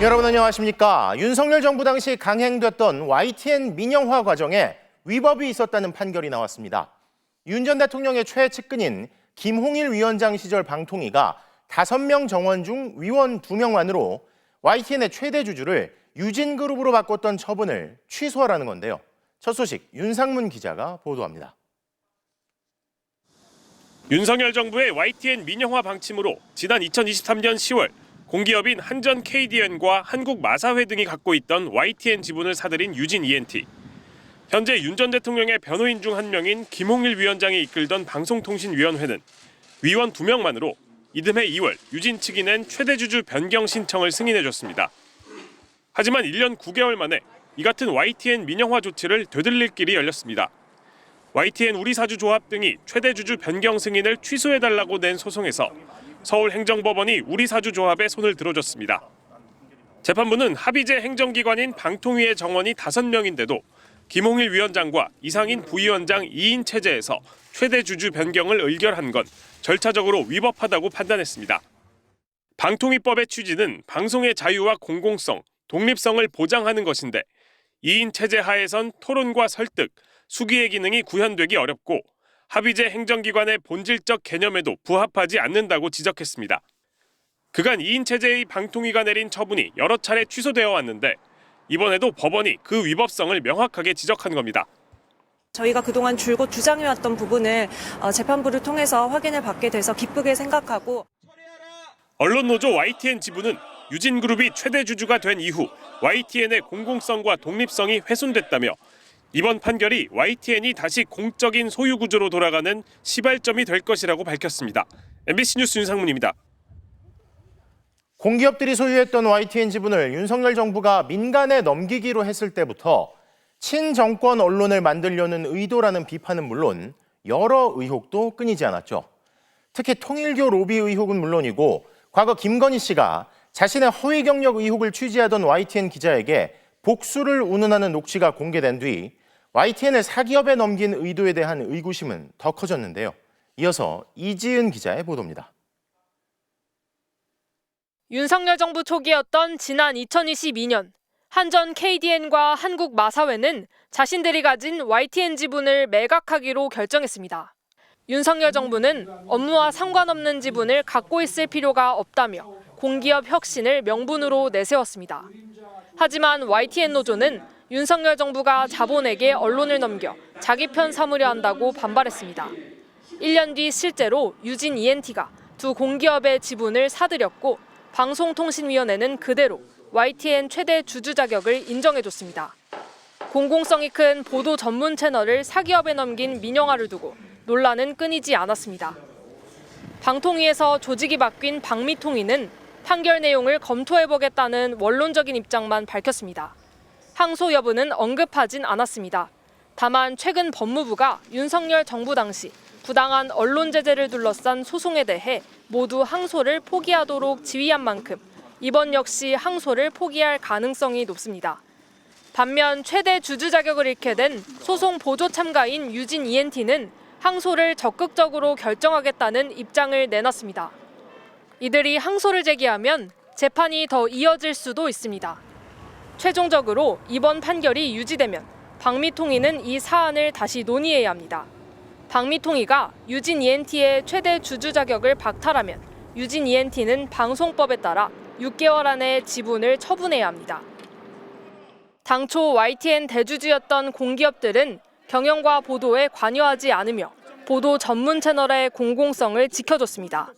여러분 안녕하십니까? 윤석열 정부 당시 강행됐던 YTN 민영화 과정에 위법이 있었다는 판결이 나왔습니다. 윤 전 대통령의 최측근인 김홍일 위원장 시절 방통위가 5명 정원 중 위원 2명만으로 YTN의 최대 주주를 유진그룹으로 바꿨던 처분을 취소하라는 건데요. 첫 소식 윤상문 기자가 보도합니다. 윤석열 정부의 YTN 민영화 방침으로 지난 2023년 10월 공기업인 한전 KDN과 한국마사회 등이 갖고 있던 YTN 지분을 사들인 유진 ENT. 현재 윤 전 대통령의 변호인 중 한 명인 김홍일 위원장이 이끌던 방송통신위원회는 위원 2명만으로 이듬해 2월 유진 측이 낸 최대 주주 변경 신청을 승인해줬습니다. 하지만 1년 9개월 만에 이 같은 YTN 민영화 조치를 되돌릴 길이 열렸습니다. YTN 우리사주조합 등이 최대 주주 변경 승인을 취소해달라고 낸 소송에서 서울행정법원이 우리사주조합에 손을 들어줬습니다. 재판부는 합의제 행정기관인 방통위의 정원이 5명인데도 김홍일 위원장과 이상인 부위원장 2인 체제에서 최대 주주 변경을 의결한 건 절차적으로 위법하다고 판단했습니다. 방통위법의 취지는 방송의 자유와 공공성, 독립성을 보장하는 것인데 2인 체제 하에선 토론과 설득, 수기의 기능이 구현되기 어렵고 합의제 행정기관의 본질적 개념에도 부합하지 않는다고 지적했습니다. 그간 2인 체제의 방통위가 내린 처분이 여러 차례 취소되어 왔는데 이번에도 법원이 그 위법성을 명확하게 지적한 겁니다. 저희가 그동안 줄곧 주장해왔던 부분을 재판부를 통해서 확인을 받게 돼서 기쁘게 생각하고 언론노조 YTN 지부는 유진그룹이 최대 주주가 된 이후 YTN의 공공성과 독립성이 훼손됐다며 이번 판결이 YTN이 다시 공적인 소유 구조로 돌아가는 시발점이 될 것이라고 밝혔습니다. MBC 뉴스 윤상문입니다. 공기업들이 소유했던 YTN 지분을 윤석열 정부가 민간에 넘기기로 했을 때부터 친정권 언론을 만들려는 의도라는 비판은 물론 여러 의혹도 끊이지 않았죠. 특히 통일교 로비 의혹은 물론이고 과거 김건희 씨가 자신의 허위 경력 의혹을 취재하던 YTN 기자에게 복수를 운운하는 녹취가 공개된 뒤 YTN을 사기업에 넘긴 의도에 대한 의구심은 더 커졌는데요. 이어서 이지은 기자의 보도입니다. 윤석열 정부 초기였던 지난 2022년 한전 KDN과 한국마사회는 자신들이 가진 YTN 지분을 매각하기로 결정했습니다. 윤석열 정부는 업무와 상관없는 지분을 갖고 있을 필요가 없다며 공기업 혁신을 명분으로 내세웠습니다. 하지만 YTN 노조는 윤석열 정부가 자본에게 언론을 넘겨 자기 편 삼으려 한다고 반발했습니다. 1년 뒤 실제로 유진 ENT가 두 공기업의 지분을 사들였고 방송통신위원회는 그대로 YTN 최대 주주 자격을 인정해줬습니다. 공공성이 큰 보도 전문 채널을 사기업에 넘긴 민영화를 두고 논란은 끊이지 않았습니다. 방통위에서 조직이 바뀐 방미통위는 판결 내용을 검토해보겠다는 원론적인 입장만 밝혔습니다. 항소 여부는 언급하진 않았습니다. 다만 최근 법무부가 윤석열 정부 당시 부당한 언론 제재를 둘러싼 소송에 대해 모두 항소를 포기하도록 지휘한 만큼 이번 역시 항소를 포기할 가능성이 높습니다. 반면 최대 주주 자격을 잃게 된 소송 보조 참가인 유진 ENT는 항소를 적극적으로 결정하겠다는 입장을 내놨습니다. 이들이 항소를 제기하면 재판이 더 이어질 수도 있습니다. 최종적으로 이번 판결이 유지되면 방미통위는 이 사안을 다시 논의해야 합니다. 방미통위가 유진 ENT의 최대 주주 자격을 박탈하면 유진 ENT는 방송법에 따라 6개월 안에 지분을 처분해야 합니다. 당초 YTN 대주주였던 공기업들은 경영과 보도에 관여하지 않으며 보도 전문 채널의 공공성을 지켜줬습니다.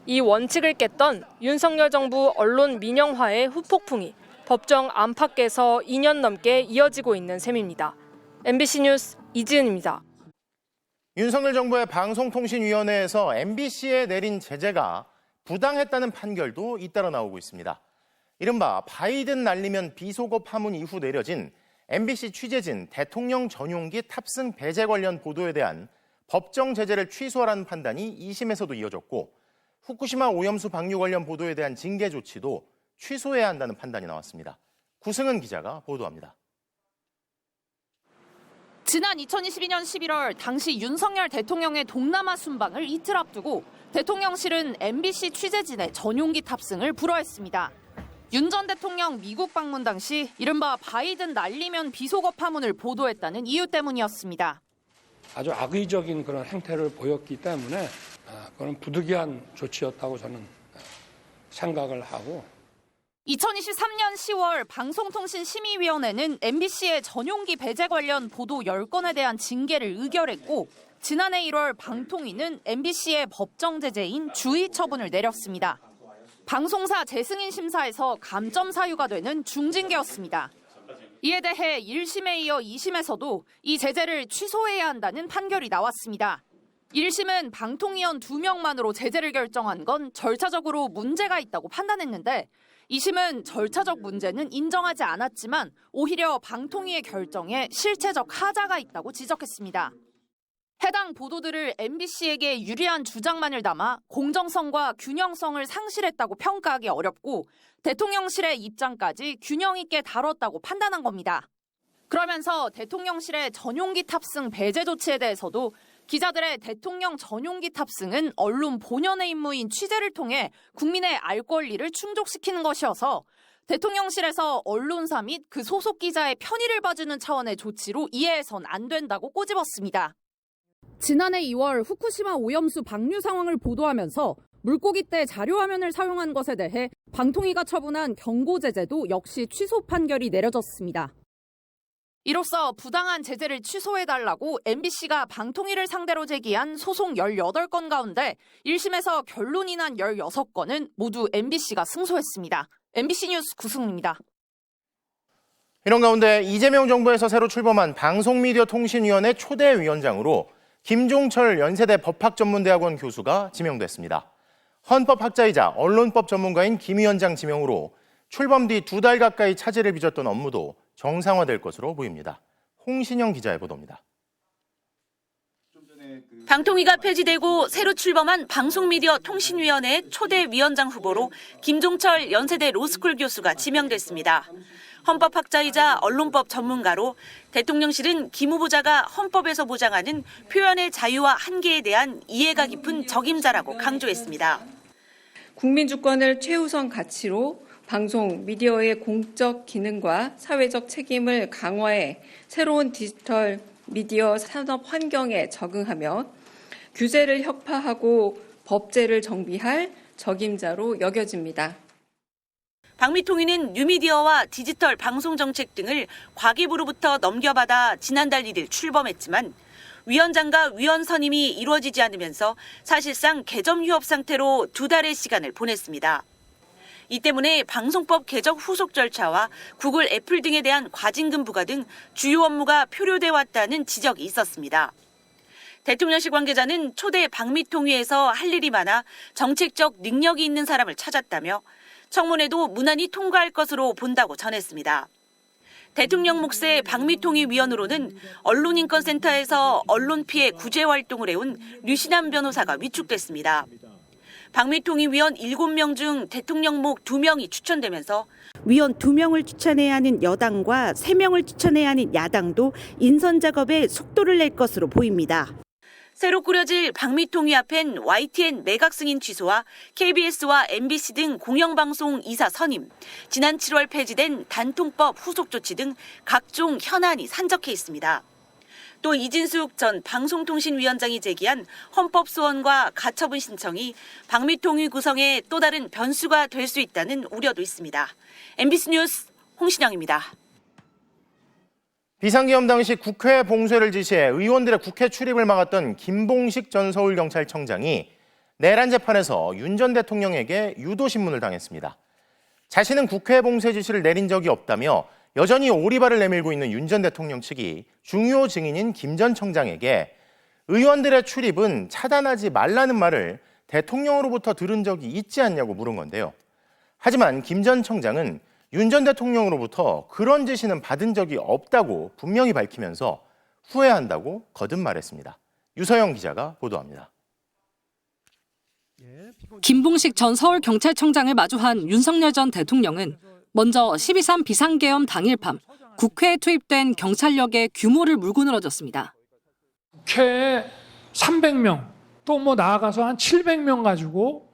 이 원칙을 깼던 윤석열 정부 언론 민영화의 후폭풍이 법정 안팎에서 2년 넘게 이어지고 있는 셈입니다. MBC 뉴스 이지은입니다. 윤석열 정부의 방송통신위원회에서 MBC에 내린 제재가 부당했다는 판결도 잇따라 나오고 있습니다. 이른바 바이든 날리면 비속어 파문 이후 내려진 MBC 취재진 대통령 전용기 탑승 배제 관련 보도에 대한 법정 제재를 취소하라는 판단이 2심에서도 이어졌고 후쿠시마 오염수 방류 관련 보도에 대한 징계 조치도 취소해야 한다는 판단이 나왔습니다. 구승은 기자가 보도합니다. 지난 2022년 11월 당시 윤석열 대통령의 동남아 순방을 이틀 앞두고 대통령실은 MBC 취재진의 전용기 탑승을 불허했습니다. 윤 전 대통령 미국 방문 당시 이른바 바이든 날리면 비속어 파문을 보도했다는 이유 때문이었습니다. 아주 악의적인 그런 행태를 보였기 때문에 그런 부득이한 조치였다고 저는 생각을 하고 2023년 10월 방송통신심의위원회는 MBC의 전용기 배제 관련 보도 10건에 대한 징계를 의결했고 지난해 1월 방통위는 MBC의 법정 제재인 주의 처분을 내렸습니다. 방송사 재승인 심사에서 감점 사유가 되는 중징계였습니다. 이에 대해 1심에 이어 2심에서도 이 제재를 취소해야 한다는 판결이 나왔습니다. 1심은 방통위원 2명만으로 제재를 결정한 건 절차적으로 문제가 있다고 판단했는데 2심은 절차적 문제는 인정하지 않았지만 오히려 방통위의 결정에 실체적 하자가 있다고 지적했습니다. 해당 보도들을 MBC에게 유리한 주장만을 담아 공정성과 균형성을 상실했다고 평가하기 어렵고 대통령실의 입장까지 균형 있게 다뤘다고 판단한 겁니다. 그러면서 대통령실의 전용기 탑승 배제 조치에 대해서도 기자들의 대통령 전용기 탑승은 언론 본연의 임무인 취재를 통해 국민의 알 권리를 충족시키는 것이어서 대통령실에서 언론사 및 그 소속 기자의 편의를 봐주는 차원의 조치로 이해해선 안 된다고 꼬집었습니다. 지난해 2월 후쿠시마 오염수 방류 상황을 보도하면서 물고기 떼 자료화면을 사용한 것에 대해 방통위가 처분한 경고 제재도 역시 취소 판결이 내려졌습니다. 이로써 부당한 제재를 취소해달라고 MBC가 방통위를 상대로 제기한 소송 18건 가운데 1심에서 결론이 난 16건은 모두 MBC가 승소했습니다. MBC 뉴스 구승훈입니다. 이런 가운데 이재명 정부에서 새로 출범한 방송미디어통신위원회 초대 위원장으로 김종철 연세대 법학전문대학원 교수가 지명됐습니다. 헌법학자이자 언론법 전문가인 김 위원장 지명으로 출범 뒤 2달 가까이 차질을 빚었던 업무도 정상화될 것으로 보입니다. 홍신영 기자의 보도입니다. 방통위가 폐지되고 새로 출범한 방송미디어통신위원회 초대 위원장 후보로 김종철 연세대 로스쿨 교수가 지명됐습니다. 헌법학자이자 언론법 전문가로 대통령실은 김 후보자가 헌법에서 보장하는 표현의 자유와 한계에 대한 이해가 깊은 적임자라고 강조했습니다. 국민 주권을 최우선 가치로 방송, 미디어의 공적 기능과 사회적 책임을 강화해 새로운 디지털 미디어 산업 환경에 적응하며 규제를 혁파하고 법제를 정비할 적임자로 여겨집니다. 방미통위는 뉴미디어와 디지털 방송 정책 등을 과기부로부터 넘겨받아 지난달 1일 출범했지만 위원장과 위원 선임이 이루어지지 않으면서 사실상 개점 휴업 상태로 2달의 시간을 보냈습니다. 이 때문에 방송법 개정 후속 절차와 구글, 애플 등에 대한 과징금 부과 등 주요 업무가 표류돼 왔다는 지적이 있었습니다. 대통령실 관계자는 초대 방미통위에서 할 일이 많아 정책적 능력이 있는 사람을 찾았다며 청문회도 무난히 통과할 것으로 본다고 전했습니다. 대통령 몫의 방미통위 위원으로는 언론인권센터에서 언론 피해 구제 활동을 해온 류신한 변호사가 위촉됐습니다. 방미통위 위원 7명 중 대통령 목 2명이 추천되면서 위원 2명을 추천해야 하는 여당과 3명을 추천해야 하는 야당도 인선 작업에 속도를 낼 것으로 보입니다. 새로 꾸려질 방미통위 앞엔 YTN 매각 승인 취소와 KBS와 MBC 등 공영방송 이사 선임, 지난 7월 폐지된 단통법 후속 조치 등 각종 현안이 산적해 있습니다. 또 이진숙 전 방송통신위원장이 제기한 헌법 소원과 가처분 신청이 방미통위 구성에 또 다른 변수가 될 수 있다는 우려도 있습니다. MBC 뉴스 홍신영입니다. 비상계엄 당시 국회 봉쇄를 지시해 의원들의 국회 출입을 막았던 김봉식 전 서울경찰청장이 내란 재판에서 윤 전 대통령에게 유도신문을 당했습니다. 자신은 국회 봉쇄 지시를 내린 적이 없다며 여전히 오리발을 내밀고 있는 윤 전 대통령 측이 중요 증인인 김 전 청장에게 의원들의 출입은 차단하지 말라는 말을 대통령으로부터 들은 적이 있지 않냐고 물은 건데요. 하지만 김 전 청장은 윤 전 대통령으로부터 그런 지시는 받은 적이 없다고 분명히 밝히면서 후회한다고 거듭 말했습니다. 유서영 기자가 보도합니다. 김봉식 전 서울경찰청장을 마주한 윤석열 전 대통령은 먼저 12.3 비상계엄 당일 밤 국회에 투입된 경찰력의 규모를 물고 늘어졌습니다. 국회에 300명 또 나아가서 한 700명 가지고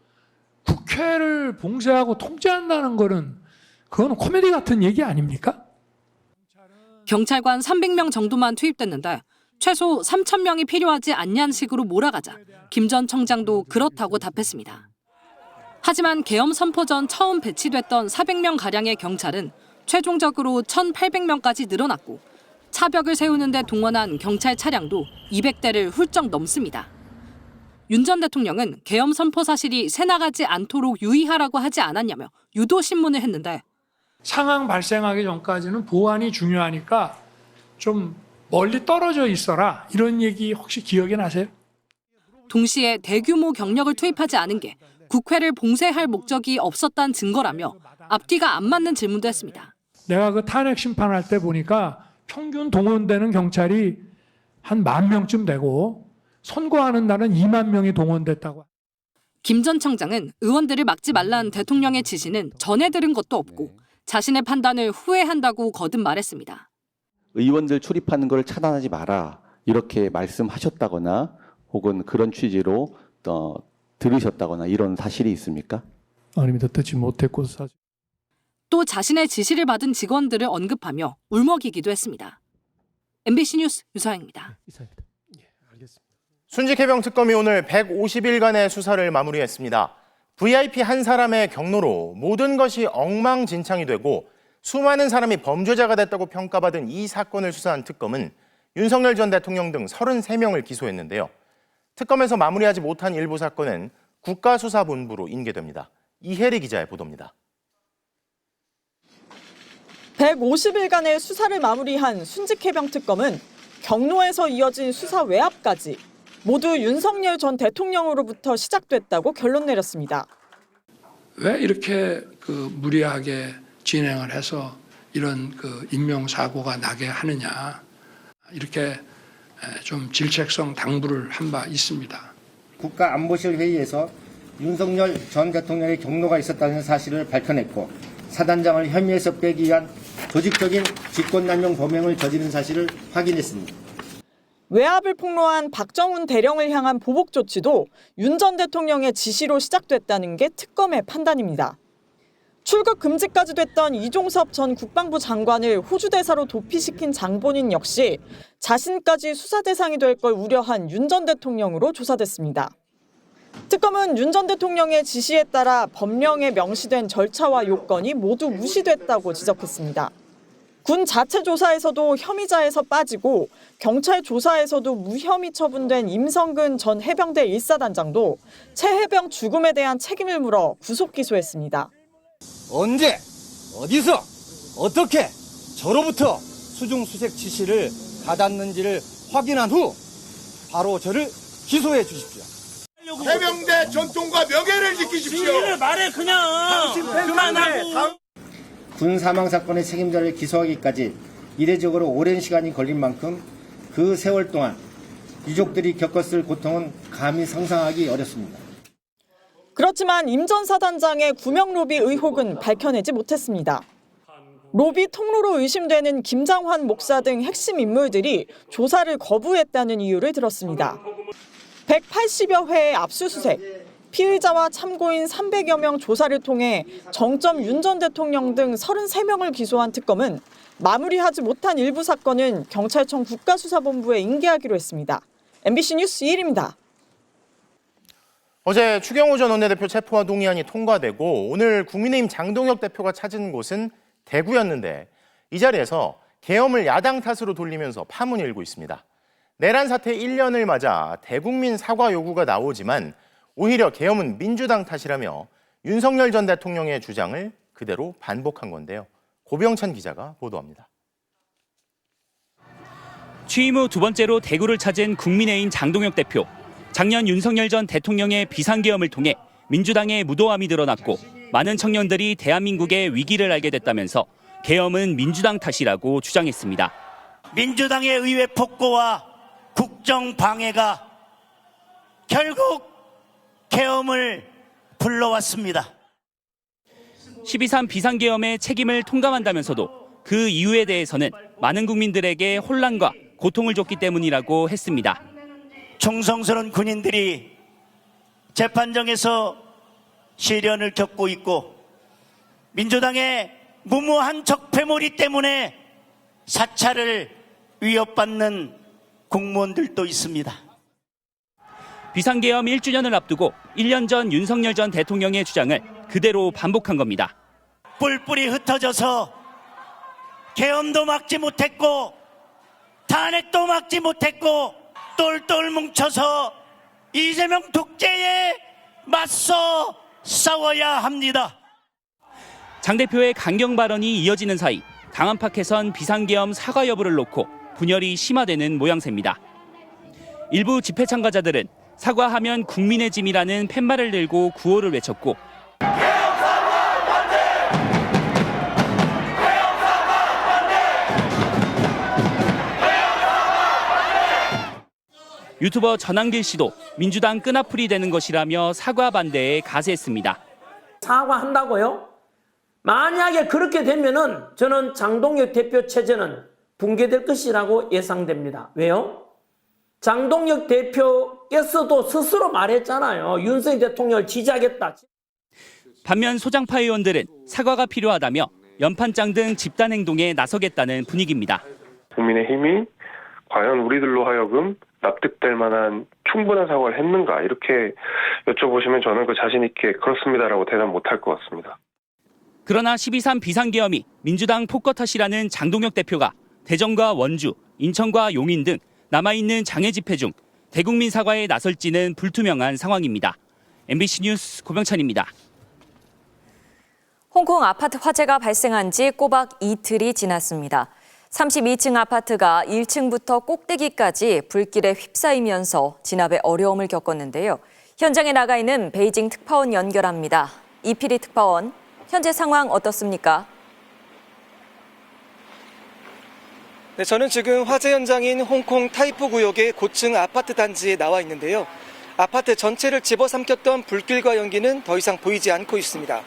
국회를 봉쇄하고 통제한다는 거는 그건 코미디 같은 얘기 아닙니까? 경찰관 300명 정도만 투입됐는데 최소 3,000명이 필요하지 않냐는 식으로 몰아가자 김 전 청장도 그렇다고 답했습니다. 하지만 계엄 선포 전 처음 배치됐던 400명가량의 경찰은 최종적으로 1,800명까지 늘어났고 차벽을 세우는 데 동원한 경찰 차량도 200대를 훌쩍 넘습니다. 윤 전 대통령은 계엄 선포 사실이 새나가지 않도록 유의하라고 하지 않았냐며 유도 신문을 했는데 상황 발생하기 전까지는 보안이 중요하니까 좀 멀리 떨어져 있어라 이런 얘기 혹시 기억이 나세요? 동시에 대규모 경력을 투입하지 않은 게 국회를 봉쇄할 목적이 없었다는 증거라며 앞뒤가 안 맞는 질문도 했습니다. 내가 그 탄핵 심판할 때 보니까 평균 동원되는 경찰이 한 10,000명쯤 되고 선거하는 날은 2만 명이 동원됐다고. 김 전 청장은 의원들을 막지 말라는 대통령의 지시는 전해 들은 것도 없고 자신의 판단을 후회한다고 거듭 말했습니다. 의원들 출입하는 걸 차단하지 마라 이렇게 말씀하셨다거나 혹은 그런 취지로 들으셨다거나 이런 사실이 있습니까? 아닙니다. 듣지 못했고 또 자신의 지시를 받은 직원들을 언급하며 울먹이기도 했습니다. MBC 뉴스 유서영입니다. 순직해병 특검이 오늘 150일간의 수사를 마무리했습니다. VIP 한 사람의 경로로 모든 것이 엉망진창이 되고 수많은 사람이 범죄자가 됐다고 평가받은 이 사건을 수사한 특검은 윤석열 전 대통령 등 33명을 기소했는데요. 특검에서 마무리하지 못한 일부 사건은 국가수사본부로 인계됩니다. 이혜리 기자의 보도입니다. 150일간의 수사를 마무리한 순직해병 특검은 경로에서 이어진 수사 외압까지 모두 윤석열 전 대통령으로부터 시작됐다고 결론 내렸습니다. 왜 이렇게 무리하게 진행을 해서 이런 인명사고가 나게 하느냐 이렇게 좀 질책성 당부를 한 바 있습니다. 국가안보실 회의에서 윤석열 전 대통령의 경로가 있었다는 사실을 밝혀냈고 사단장을 혐의에서 빼기 위한 조직적인 직권남용 범행을 저지른 사실을 확인했습니다. 외압을 폭로한 박정훈 대령을 향한 보복 조치도 윤 전 대통령의 지시로 시작됐다는 게 특검의 판단입니다. 출국 금지까지 됐던 이종섭 전 국방부 장관을 호주 대사로 도피시킨 장본인 역시 자신까지 수사 대상이 될 걸 우려한 윤 전 대통령으로 조사됐습니다. 특검은 윤 전 대통령의 지시에 따라 법령에 명시된 절차와 요건이 모두 무시됐다고 지적했습니다. 군 자체 조사에서도 혐의자에서 빠지고 경찰 조사에서도 무혐의 처분된 임성근 전 해병대 1사단장도 최 해병 죽음에 대한 책임을 물어 구속 기소했습니다. 언제, 어디서, 어떻게 저로부터 수중수색 지시를 받았는지를 확인한 후 바로 저를 기소해 주십시오. 해병대 전통과 명예를 지키십시오. 진실을 말해 그냥. 그만하고. 군 사망 사건의 책임자를 기소하기까지 이례적으로 오랜 시간이 걸린 만큼 그 세월 동안 유족들이 겪었을 고통은 감히 상상하기 어렵습니다. 그렇지만 임 전 사단장의 구명 로비 의혹은 밝혀내지 못했습니다. 로비 통로로 의심되는 김장환 목사 등 핵심 인물들이 조사를 거부했다는 이유를 들었습니다. 180여 회의 압수수색, 피의자와 참고인 300여 명 조사를 통해 정점 윤 전 대통령 등 33명을 기소한 특검은 마무리하지 못한 일부 사건은 경찰청 국가수사본부에 인계하기로 했습니다. MBC 뉴스 이혜리입니다. 어제 추경호 전 원내대표 체포와 동의안이 통과되고 오늘 국민의힘 장동혁 대표가 찾은 곳은 대구였는데 이 자리에서 계엄을 야당 탓으로 돌리면서 파문이 일고 있습니다. 내란 사태 1년을 맞아 대국민 사과 요구가 나오지만 오히려 계엄은 민주당 탓이라며 윤석열 전 대통령의 주장을 그대로 반복한 건데요. 고병찬 기자가 보도합니다. 취임 후 두 번째로 대구를 찾은 국민의힘 장동혁 대표. 작년 윤석열 전 대통령의 비상계엄을 통해 민주당의 무도함이 드러났고 많은 청년들이 대한민국의 위기를 알게 됐다면서 계엄은 민주당 탓이라고 주장했습니다. 민주당의 의회 폭거와 국정 방해가 결국 계엄을 불러왔습니다. 12.3 비상계엄의 책임을 통감한다면서도 그 이유에 대해서는 많은 국민들에게 혼란과 고통을 줬기 때문이라고 했습니다. 충성스러운 군인들이 재판정에서 시련을 겪고 있고 민주당의 무모한 적폐몰이 때문에 사찰을 위협받는 공무원들도 있습니다. 비상계엄 1주년을 앞두고 1년 전 윤석열 전 대통령의 주장을 그대로 반복한 겁니다. 뿔뿔이 흩어져서 계엄도 막지 못했고 탄핵도 막지 못했고 똘똘 뭉쳐서 이재명 독재에 맞서 싸워야 합니다. 장 대표의 강경 발언이 이어지는 사이 당 안팎에선 비상계엄 사과 여부를 놓고 분열이 심화되는 모양새입니다. 일부 집회 참가자들은 사과하면 국민의 짐이라는 팻말을 들고 구호를 외쳤고 유튜버 전한길 씨도 민주당 끈앞풀이 되는 것이라며 사과 반대에 가세했습니다. 사과한다고요? 만약에 그렇게 되면은 저는 장동혁 대표 체제는 붕괴될 것이라고 예상됩니다. 왜요? 장동혁 대표께서도 스스로 말했잖아요. 윤석열 대통령을 지지하겠다. 반면 소장파 의원들은 사과가 필요하다며 연판장 등 집단 행동에 나서겠다는 분위기입니다. 국민의힘이 과연 우리들로 하여금 납득될 만한 충분한 사과를 했는가 이렇게 여쭤보시면 저는 그 자신 있게 그렇습니다라고 대답 못할 것 같습니다. 그러나 12.3 비상계엄이 민주당 폭거 탓이라는 장동혁 대표가 대전과 원주, 인천과 용인 등 남아있는 장애 집회 중 대국민 사과에 나설지는 불투명한 상황입니다. MBC 뉴스 고병찬입니다. 홍콩 아파트 화재가 발생한 지 꼬박 이틀이 지났습니다. 32층 아파트가 1층부터 꼭대기까지 불길에 휩싸이면서 진압에 어려움을 겪었는데요. 현장에 나가 있는 베이징 특파원 연결합니다. 이필희 특파원, 현재 상황 어떻습니까? 네, 저는 지금 화재 현장인 홍콩 타이포 구역의 고층 아파트 단지에 나와 있는데요. 아파트 전체를 집어삼켰던 불길과 연기는 더 이상 보이지 않고 있습니다.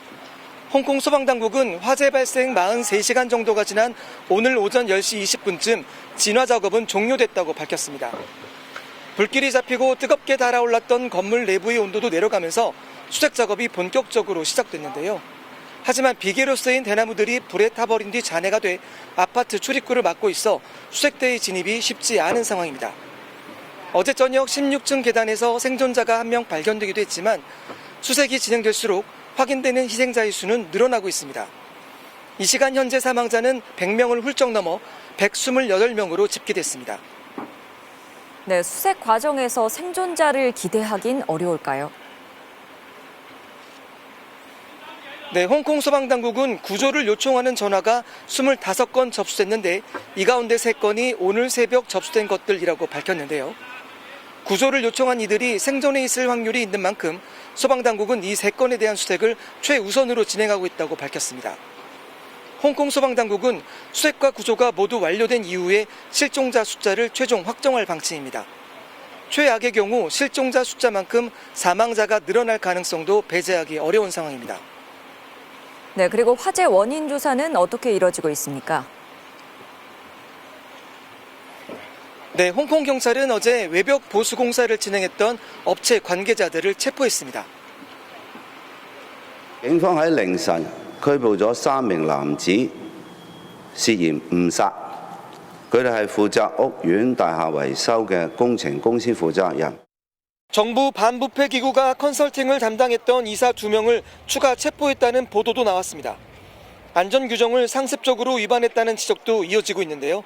홍콩 소방당국은 화재 발생 43시간 정도가 지난 오늘 오전 10시 20분쯤 진화 작업은 종료됐다고 밝혔습니다. 불길이 잡히고 뜨겁게 달아올랐던 건물 내부의 온도도 내려가면서 수색 작업이 본격적으로 시작됐는데요. 하지만 비계로 쓰인 대나무들이 불에 타버린 뒤 잔해가 돼 아파트 출입구를 막고 있어 수색대의 진입이 쉽지 않은 상황입니다. 어제 저녁 16층 계단에서 생존자가 1명 발견되기도 했지만 수색이 진행될수록 확인되는 희생자의 수는 늘어나고 있습니다. 이 시간 현재 사망자는 100명을 훌쩍 넘어 128명으로 집계됐습니다. 네, 수색 과정에서 생존자를 기대하긴 어려울까요? 네, 홍콩 소방당국은 구조를 요청하는 전화가 25건 접수됐는데 이 가운데 3건이 오늘 새벽 접수된 것들이라고 밝혔는데요. 구조를 요청한 이들이 생존해 있을 확률이 있는 만큼 소방당국은 이 3건에 대한 수색을 최우선으로 진행하고 있다고 밝혔습니다. 홍콩 소방당국은 수색과 구조가 모두 완료된 이후에 실종자 숫자를 최종 확정할 방침입니다. 최악의 경우 실종자 숫자만큼 사망자가 늘어날 가능성도 배제하기 어려운 상황입니다. 네, 그리고 화재 원인 조사는 어떻게 이뤄지고 있습니까? 네, 홍콩 경찰은 어제 외벽 보수 공사를 진행했던 업체 관계자들을 체포했습니다. 警方喺凌晨拘捕咗3名男子，涉嫌誤殺。佢哋係負責屋苑大廈維修嘅工程公司負責人。 정부 반부패 기구가 컨설팅을 담당했던 이사 2명을 추가 체포했다는 보도도 나왔습니다. 안전 규정을 상습적으로 위반했다는 지적도 이어지고 있는데요.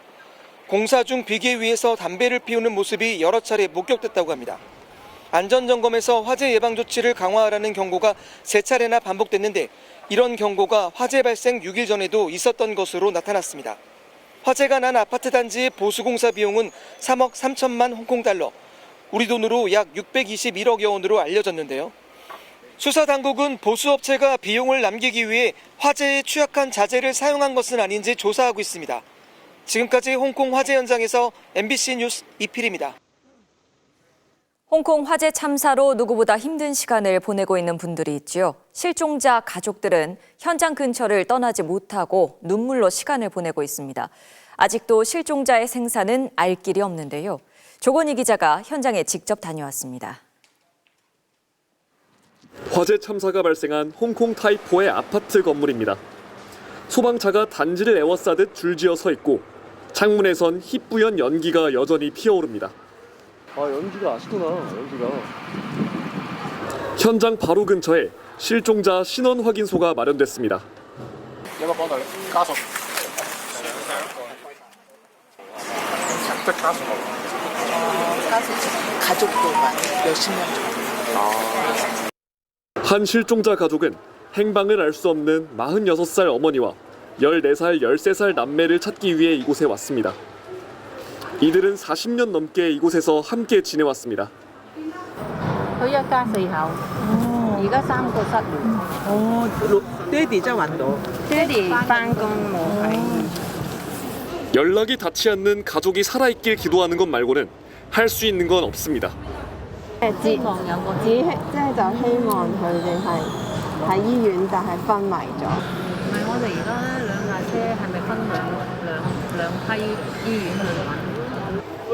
공사 중 비계 위에서 담배를 피우는 모습이 여러 차례 목격됐다고 합니다. 안전점검에서 화재 예방 조치를 강화하라는 경고가 3차례나 반복됐는데 이런 경고가 화재 발생 6일 전에도 있었던 것으로 나타났습니다. 화재가 난 아파트 단지의 보수공사 비용은 3억 3천만 홍콩 달러, 우리 돈으로 약 621억여 원으로 알려졌는데요. 수사당국은 보수업체가 비용을 남기기 위해 화재에 취약한 자재를 사용한 것은 아닌지 조사하고 있습니다. 지금까지 홍콩 화재 현장에서 MBC 뉴스 이필입니다. 홍콩 화재 참사로 누구보다 힘든 시간을 보내고 있는 분들이 있지요. 실종자 가족들은 현장 근처를 떠나지 못하고 눈물로 시간을 보내고 있습니다. 아직도 실종자의 생사는 알 길이 없는데요. 조건희 기자가 현장에 직접 다녀왔습니다. 화재 참사가 발생한 홍콩 타이포의 아파트 건물입니다. 소방차가 단지를 에워싸듯 줄지어 서 있고 창문에선 희뿌연 연기가 여전히 피어오릅니다. 연기가 아시구나, 연기가. 현장 바로 근처에 실종자 신원 확인소가 마련됐습니다. 가족들만 몇십 명 정도. 한 실종자 가족은 행방을 알 수 없는 46살 어머니와 14살, 13살 남매를 찾기 위해 이곳에 왔습니다. 이들은 40년 넘게 이곳에서 함께 지내왔습니다. 연락이 닿지 않는 가족이 살아있길 기도하는 것 말고는 할 수 있는 건 없습니다.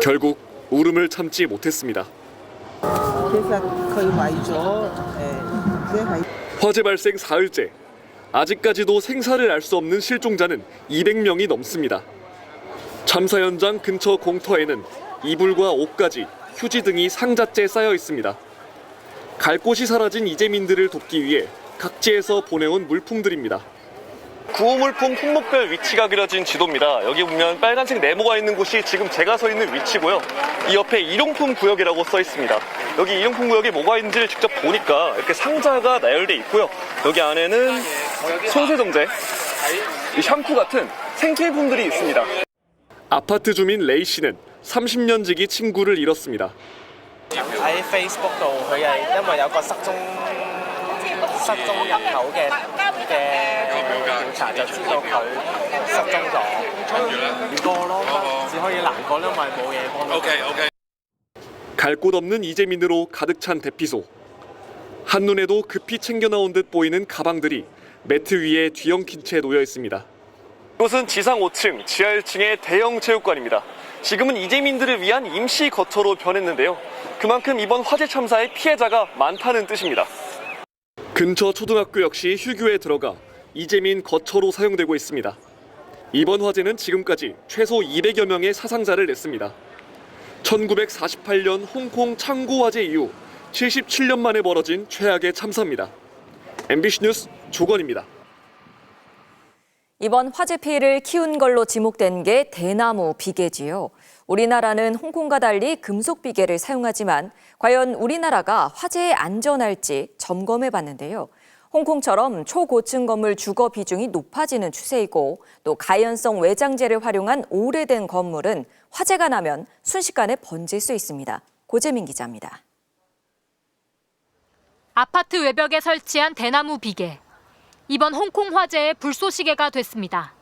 결국 울음을 참지 못했습니다. 화재 발생 사흘째. 아직까지도 생사를 알 수 없는 실종자는 200명이 넘습니다. 참사 현장 근처 공터에는 이불과 옷가지, 휴지 등이 상자째 쌓여 있습니다. 갈 곳이 사라진 이재민들을 돕기 위해 각지에서 보내온 물품들입니다. 구호물품 품목별 위치가 그려진 지도입니다. 여기 보면 빨간색 네모가 있는 곳이 지금 제가 서 있는 위치고요. 이 옆에 일용품 구역이라고 써 있습니다. 여기 일용품 구역에 뭐가 있는지를 직접 보니까 이렇게 상자가 나열돼 있고요. 여기 안에는 손세정제, 샴푸 같은 생필품들이 있습니다. 아파트 주민 레이 씨는 30년 지기 친구를 잃었습니다.喺Facebook度佢係因為有個失蹤人口嘅調查就知道佢失蹤咗，難過咯，只可以難過，因為冇嘢幫到。갈 곳 없는 이재민으로 가득 찬 대피소. 한눈에도 급히 챙겨 나온 듯 보이는 가방들이 매트 위에 뒤엉킨 채 놓여 있습니다. 이곳은 지상 5층, 지하 1층의 대형 체육관입니다. 지금은 이재민들을 위한 임시 거처로 변했는데요. 그만큼 이번 화재 참사의 피해자가 많다는 뜻입니다. 근처 초등학교 역시 휴교에 들어가 이재민 거처로 사용되고 있습니다. 이번 화재는 지금까지 최소 200여 명의 사상자를 냈습니다. 1948년 홍콩 창고 화재 이후 77년 만에 벌어진 최악의 참사입니다. MBC 뉴스 조건입니다. 이번 화재 피해를 키운 걸로 지목된 게 대나무 비계지요. 우리나라는 홍콩과 달리 금속 비계를 사용하지만 과연 우리나라가 화재에 안전할지 점검해 봤는데요. 홍콩처럼 초고층 건물 주거 비중이 높아지는 추세이고 또 가연성 외장재를 활용한 오래된 건물은 화재가 나면 순식간에 번질 수 있습니다. 고재민 기자입니다. 아파트 외벽에 설치한 대나무 비계. 이번 홍콩 화재의 불쏘시개가 됐습니다.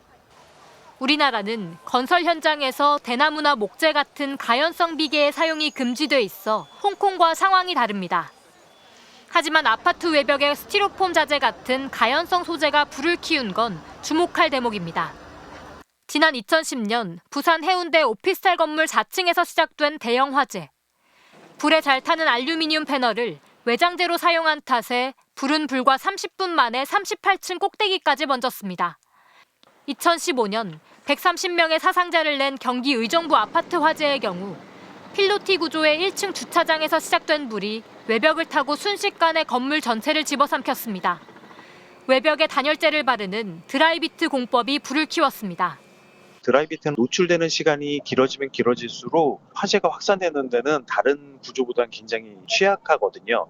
우리나라는 건설 현장에서 대나무나 목재 같은 가연성 비계의 사용이 금지돼 있어 홍콩과 상황이 다릅니다. 하지만 아파트 외벽에 스티로폼 자재 같은 가연성 소재가 불을 키운 건 주목할 대목입니다. 지난 2010년 부산 해운대 오피스텔 건물 4층에서 시작된 대형 화재. 불에 잘 타는 알루미늄 패널을 외장재로 사용한 탓에 불은 불과 30분 만에 38층 꼭대기까지 번졌습니다. 2015년 130명의 사상자를 낸 경기 의정부 아파트 화재의 경우 필로티 구조의 1층 주차장에서 시작된 불이 외벽을 타고 순식간에 건물 전체를 집어삼켰습니다. 외벽에 단열재를 바르는 드라이비트 공법이 불을 키웠습니다. 드라이비트는 노출되는 시간이 길어지면 길어질수록 화재가 확산되는 데는 다른 구조보다는 굉장히 취약하거든요.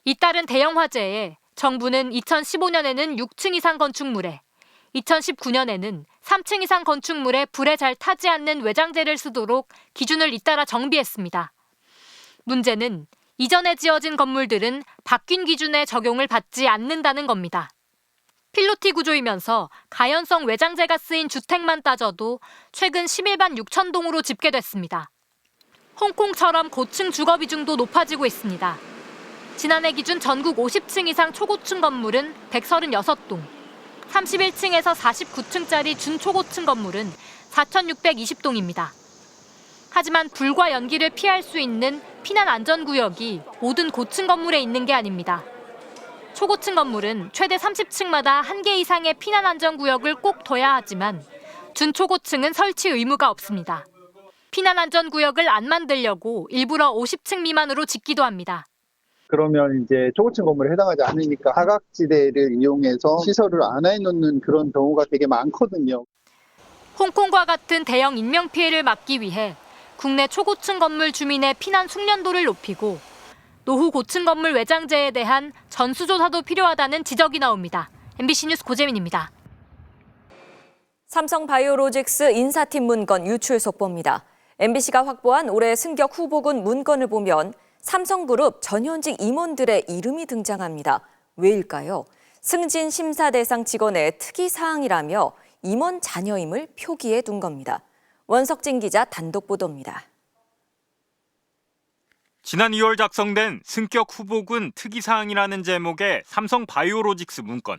잇따른 대형 화재에 정부는 2015년에는 6층 이상 건축물에, 2019년에는 3층 이상 건축물에 불에 잘 타지 않는 외장재를 쓰도록 기준을 잇따라 정비했습니다. 문제는 이전에 지어진 건물들은 바뀐 기준의 적용을 받지 않는다는 겁니다. 필로티 구조이면서 가연성 외장재가 쓰인 주택만 따져도 최근 11만 6천 동으로 집계됐습니다. 홍콩처럼 고층 주거 비중도 높아지고 있습니다. 지난해 기준 전국 50층 이상 초고층 건물은 136동, 31층에서 49층짜리 준초고층 건물은 4,620동입니다. 하지만 불과 연기를 피할 수 있는 피난 안전구역이 모든 고층 건물에 있는 게 아닙니다. 초고층 건물은 최대 30층마다 1개 이상의 피난안전구역을 꼭 둬야 하지만 준초고층은 설치 의무가 없습니다. 피난안전구역을 안 만들려고 일부러 50층 미만으로 짓기도 합니다. 그러면 이제 초고층 건물에 해당하지 않으니까 사각지대를 이용해서 시설을 안 해놓는 그런 경우가 되게 많거든요. 홍콩과 같은 대형 인명피해를 막기 위해 국내 초고층 건물 주민의 피난 숙련도를 높이고 노후 고층 건물 외장재에 대한 전수조사도 필요하다는 지적이 나옵니다. MBC 뉴스 고재민입니다. 삼성바이오로직스 인사팀 문건 유출 속보입니다. MBC가 확보한 올해 승격 후보군 문건을 보면 삼성그룹 전현직 임원들의 이름이 등장합니다. 왜일까요? 승진 심사 대상 직원의 특이사항이라며 임원 자녀임을 표기해 둔 겁니다. 원석진 기자 단독 보도입니다. 지난 2월 작성된 승격 후보군 특이사항이라는 제목의 삼성바이오로직스 문건.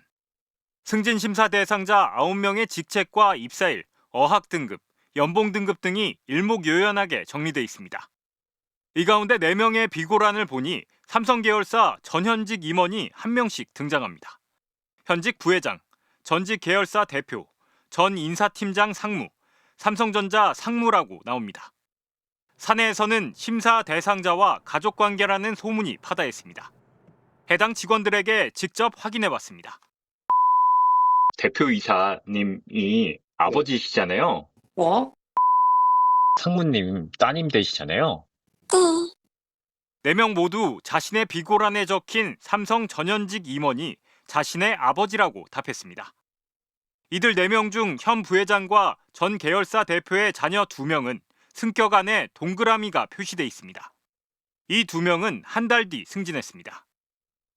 승진 심사 대상자 9명의 직책과 입사일, 어학 등급, 연봉 등급 등이 일목요연하게 정리돼 있습니다. 이 가운데 4명의 비고란을 보니 삼성 계열사 전현직 임원이 1명씩 등장합니다. 현직 부회장, 전직 계열사 대표, 전 인사팀장 상무, 삼성전자 상무라고 나옵니다. 사내에서는 심사 대상자와 가족관계라는 소문이 파다했습니다. 해당 직원들에게 직접 확인해봤습니다. 대표이사님이 아버지시잖아요. 네. 상무님 따님 되시잖아요. 4명 모두 자신의 비고란에 적힌 삼성 전현직 임원이 자신의 아버지라고 답했습니다. 이들 4명 중 현 부회장과 전 계열사 대표의 자녀 2명은 승격 안에 동그라미가 표시돼 있습니다. 이 2명은 한 달 뒤 승진했습니다.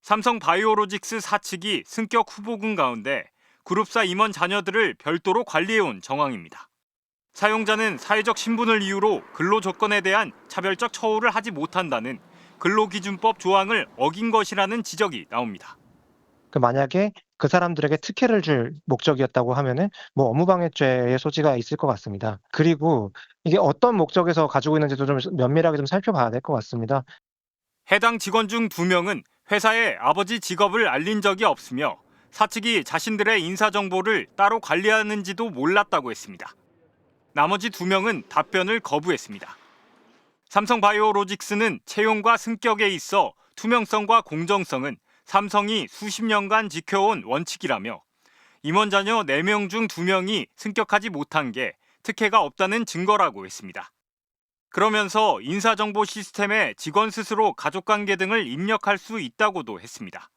삼성바이오로직스 사측이 승격 후보군 가운데 그룹사 임원 자녀들을 별도로 관리해온 정황입니다. 사용자는 사회적 신분을 이유로 근로조건에 대한 차별적 처우를 하지 못한다는 근로기준법 조항을 어긴 것이라는 지적이 나옵니다. 만약에 그 사람들에게 특혜를 줄 목적이었다고 하면은 업무방해죄의 소지가 있을 것 같습니다. 그리고 이게 어떤 목적에서 가지고 있는지도 좀 면밀하게 좀 살펴봐야 될 것 같습니다. 해당 직원 중 2명은 회사에 아버지 직업을 알린 적이 없으며 사측이 자신들의 인사정보를 따로 관리하는지도 몰랐다고 했습니다. 나머지 2명은 답변을 거부했습니다. 삼성바이오로직스는 채용과 승격에 있어 투명성과 공정성은 삼성이 수십 년간 지켜온 원칙이라며 임원 자녀 4명 중 2명이 승격하지 못한 게 특혜가 없다는 증거라고 했습니다. 그러면서 인사정보 시스템에 직원 스스로 가족관계 등을 입력할 수 있다고도 했습니다.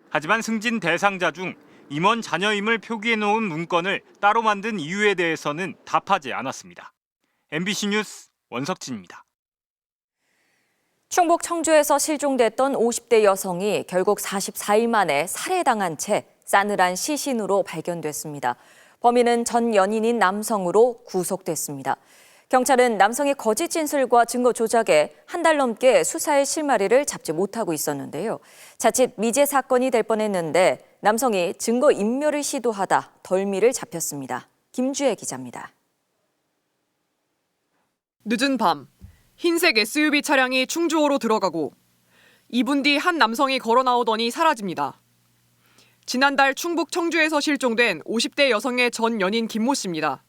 하지만 승진 대상자 중 임원 자녀임을 표기해놓은 문건을 따로 만든 이유에 대해서는 답하지 않았습니다. MBC 뉴스 원석진입니다. 충북 청주에서 실종됐던 50대 여성이 결국 44일 만에 살해당한 채 싸늘한 시신으로 발견됐습니다. 범인은 전 연인인 남성으로 구속됐습니다. 경찰은 남성의 거짓 진술과 증거 조작에 한 달 넘게 수사의 실마리를 잡지 못하고 있었는데요. 자칫 미제 사건이 될 뻔했는데 남성이 증거 인멸을 시도하다 덜미를 잡혔습니다. 김주혜 기자입니다. 늦은 밤, 흰색 SUV 차량이 충주호로 들어가고 2분 뒤 한 남성이 걸어 나오더니 사라집니다. 지난달 충북 청주에서 실종된 50대 여성의 전 연인 김모 씨입니다.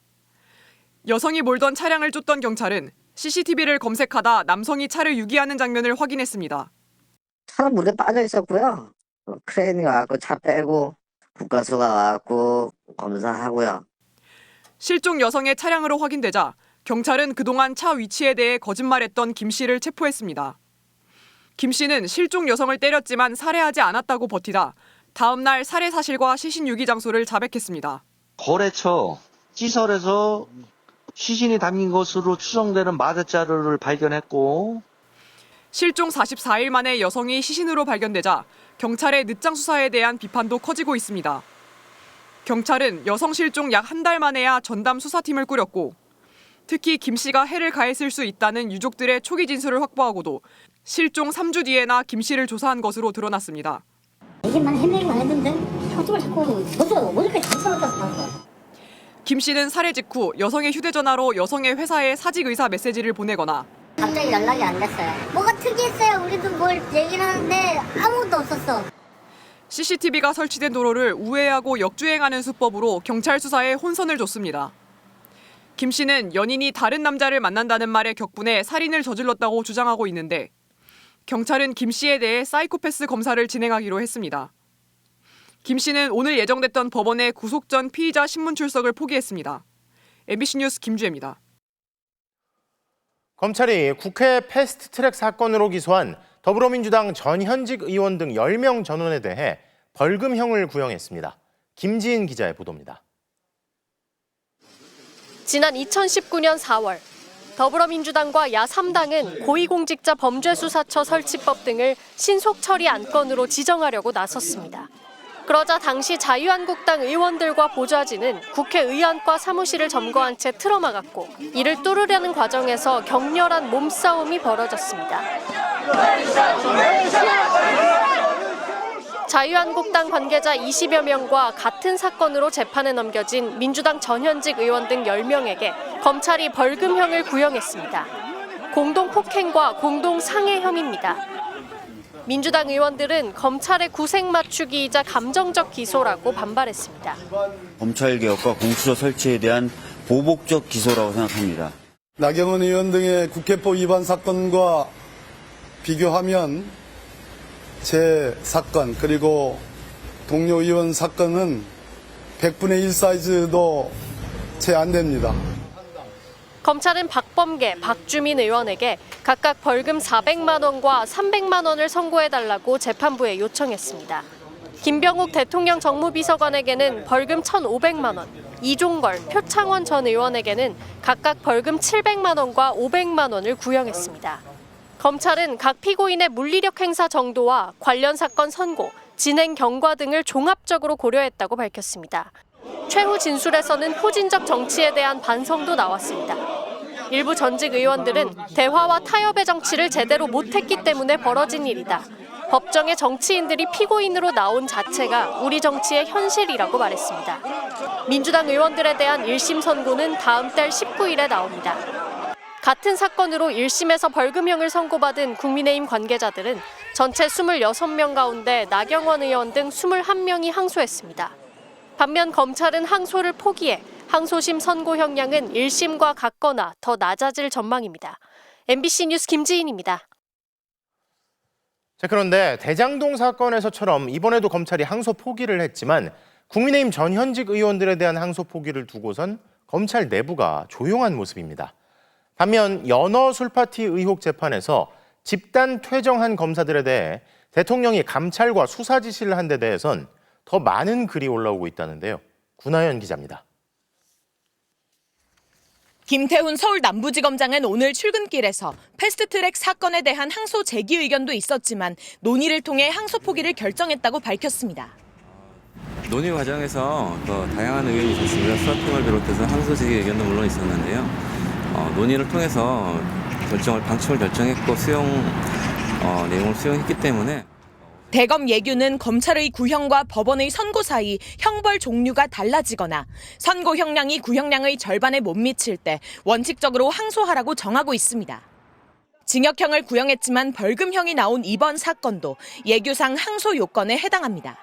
여성이 몰던 차량을 쫓던 경찰은 CCTV를 검색하다 남성이 차를 유기하는 장면을 확인했습니다. 차는 물에 빠져 있었고요. 크레인이 와갖고 차 빼고 국가수가 와갖고 검사하고요. 실종 여성의 차량으로 확인되자 경찰은 그동안 차 위치에 대해 거짓말했던 김 씨를 체포했습니다. 김 씨는 실종 여성을 때렸지만 살해하지 않았다고 버티다 다음 날 살해 사실과 시신 유기 장소를 자백했습니다. 거래처 시설에서 시신이 담긴 것으로 추정되는 마대자루를 발견했고 실종 44일 만에 여성이 시신으로 발견되자 경찰의 늦장 수사에 대한 비판도 커지고 있습니다. 경찰은 여성 실종 약 한 달 만에야 전담 수사팀을 꾸렸고 특히 김 씨가 해를 가했을 수 있다는 유족들의 초기 진술을 확보하고도 실종 3주 뒤에나 김 씨를 조사한 것으로 드러났습니다. 이제만 해명만 했는데 형쪽을 자꾸 벌써 어디까지 잡혀놨다고. 김 씨는 살해 직후 여성의 휴대전화로 여성의 회사에 사직 의사 메시지를 보내거나 갑자기 연락이 안 됐어요. 뭐가 특이했어요. 우리도 뭘 얘기를 하는데 아무것도 없었어. CCTV가 설치된 도로를 우회하고 역주행하는 수법으로 경찰 수사에 혼선을 줬습니다. 김 씨는 연인이 다른 남자를 만난다는 말에 격분해 살인을 저질렀다고 주장하고 있는데 경찰은 김 씨에 대해 사이코패스 검사를 진행하기로 했습니다. 김 씨는 오늘 예정됐던 법원의 구속 전 피의자 신문 출석을 포기했습니다. MBC 뉴스 김주혜입니다. 검찰이 국회 패스트트랙 사건으로 기소한 더불어민주당 전현직 의원 등 10명 전원에 대해 벌금형을 구형했습니다. 김지인 기자의 보도입니다. 지난 2019년 4월 더불어민주당과 야3당은 고위공직자 범죄수사처 설치법 등을 신속 처리 안건으로 지정하려고 나섰습니다. 그러자 당시 자유한국당 의원들과 보좌진은 국회의안과 사무실을 점거한 채 틀어막았고 이를 뚫으려는 과정에서 격렬한 몸싸움이 벌어졌습니다. 자유한국당 관계자 20여 명과 같은 사건으로 재판에 넘겨진 민주당 전현직 의원 등 10명에게 검찰이 벌금형을 구형했습니다. 공동폭행과 공동상해 혐의입니다. 민주당 의원들은 검찰의 구색 맞추기이자 감정적 기소라고 반발했습니다. 검찰개혁과 공수처 설치에 대한 보복적 기소라고 생각합니다. 나경원 의원 등의 국회법 위반 사건과 비교하면 제 사건 그리고 동료 의원 사건은 100분의 1 사이즈도 채 안 됩니다. 검찰은 박범계, 박주민 의원에게 각각 벌금 400만 원과 300만 원을 선고해달라고 재판부에 요청했습니다. 김병욱 대통령 정무비서관에게는 벌금 1,500만 원, 이종걸, 표창원 전 의원에게는 각각 벌금 700만 원과 500만 원을 구형했습니다. 검찰은 각 피고인의 물리력 행사 정도와 관련 사건 선고, 진행 경과 등을 종합적으로 고려했다고 밝혔습니다. 최후 진술에서는 포진적 정치에 대한 반성도 나왔습니다. 일부 전직 의원들은 대화와 타협의 정치를 제대로 못했기 때문에 벌어진 일이다. 법정에 정치인들이 피고인으로 나온 자체가 우리 정치의 현실이라고 말했습니다. 민주당 의원들에 대한 1심 선고는 다음 달 19일에 나옵니다. 같은 사건으로 1심에서 벌금형을 선고받은 국민의힘 관계자들은 전체 26명 가운데 나경원 의원 등 21명이 항소했습니다. 반면 검찰은 항소를 포기해 항소심 선고 형량은 1심과 같거나 더 낮아질 전망입니다. MBC 뉴스 김지인입니다. 자, 그런데 대장동 사건에서처럼 이번에도 검찰이 항소 포기를 했지만 국민의힘 전현직 의원들에 대한 항소 포기를 두고선 검찰 내부가 조용한 모습입니다. 반면 연어 술파티 의혹 재판에서 집단 퇴정한 검사들에 대해 대통령이 감찰과 수사 지시를 한 데 대해선 더 많은 글이 올라오고 있다는데요. 구나연 기자입니다. 김태훈 서울 남부지검장은 오늘 출근길에서 패스트트랙 사건에 대한 항소 제기 의견도 있었지만 논의를 통해 항소 포기를 결정했다고 밝혔습니다. 논의 과정에서 다양한 의견이 있었습니다. 수사팀을 비롯해서 항소 제기 의견도 물론 있었는데요. 논의를 통해서 방침을 결정했고 내용을 수용했기 때문에 대검 예규는 검찰의 구형과 법원의 선고 사이 형벌 종류가 달라지거나 선고 형량이 구형량의 절반에 못 미칠 때 원칙적으로 항소하라고 정하고 있습니다. 징역형을 구형했지만 벌금형이 나온 이번 사건도 예규상 항소 요건에 해당합니다.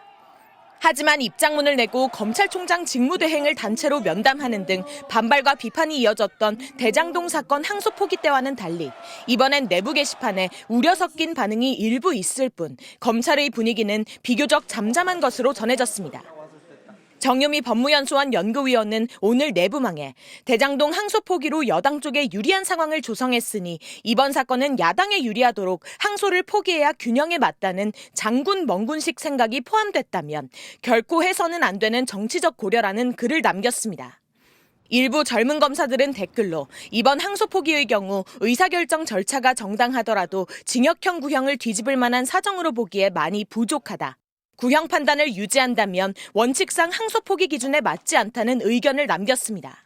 하지만 입장문을 내고 검찰총장 직무대행을 단체로 면담하는 등 반발과 비판이 이어졌던 대장동 사건 항소 포기 때와는 달리 이번엔 내부 게시판에 우려 섞인 반응이 일부 있을 뿐 검찰의 분위기는 비교적 잠잠한 것으로 전해졌습니다. 정유미 법무연수원 연구위원은 오늘 내부망에 대장동 항소 포기로 여당 쪽에 유리한 상황을 조성했으니 이번 사건은 야당에 유리하도록 항소를 포기해야 균형에 맞다는 장군 멍군식 생각이 포함됐다면 결코 해서는 안 되는 정치적 고려라는 글을 남겼습니다. 일부 젊은 검사들은 댓글로 이번 항소 포기의 경우 의사결정 절차가 정당하더라도 징역형 구형을 뒤집을 만한 사정으로 보기에 많이 부족하다. 구형 판단을 유지한다면 원칙상 항소 포기 기준에 맞지 않다는 의견을 남겼습니다.